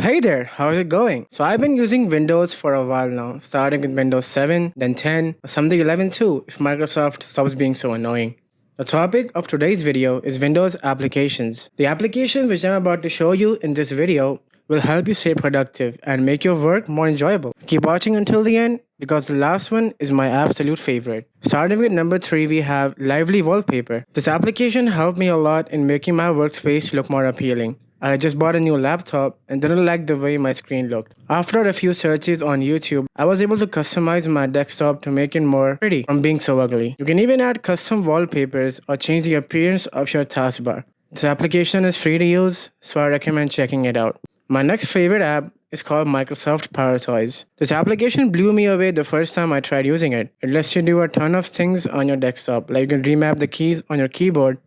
Hey there, how's it going? So I've been using Windows for a while now, starting with Windows 7, then 10, or someday 11 too, if Microsoft stops being so annoying. The topic of today's video is Windows applications. The applications which I'm about to show you in this video will help you stay productive and make your work more enjoyable. Keep watching until the end because the last one is my absolute favorite. Starting with number 3, we have Lively Wallpaper. This application helped me a lot in making my workspace look more appealing. I just bought a new laptop and didn't like the way my screen looked. After a few searches on YouTube, I was able to customize my desktop to make it more pretty from being so ugly. You can even add custom wallpapers or change the appearance of your taskbar. This application is free to use, so I recommend checking it out. My next favorite app is called Microsoft personalize. This application blew me away the first time I tried using it. It lets you do a ton of things on your desktop, like you can remap the keys on your keyboard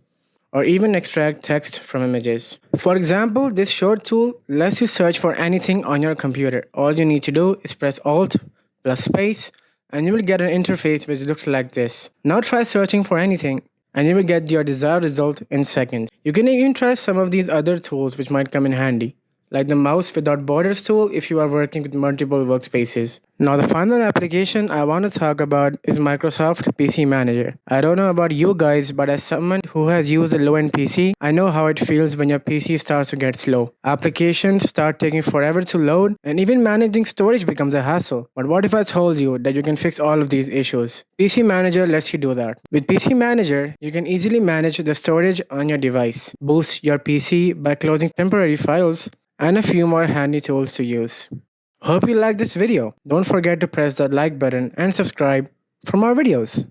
or even extract text from images. For example, this short tool lets you search for anything on your computer. All you need to do is press Alt plus space and you will get an interface which looks like this. Now try searching for anything and you will get your desired result in seconds. You can even try some of these other tools which might come in handy, like the mouse without borders tool if you are working with multiple workspaces. Now the final application I want to talk about is Microsoft PC Manager. I don't know about you guys, but as someone who has used a low-end PC, I know how it feels when your PC starts to get slow. Applications start taking forever to load and even managing storage becomes a hassle. But what if I told you that you can fix all of these issues? PC Manager lets you do that. With PC Manager, you can easily manage the storage on your device, boost your PC by closing temporary files, and a few more handy tools to use. Hope you liked this video. Don't forget to press that like button and subscribe for more videos.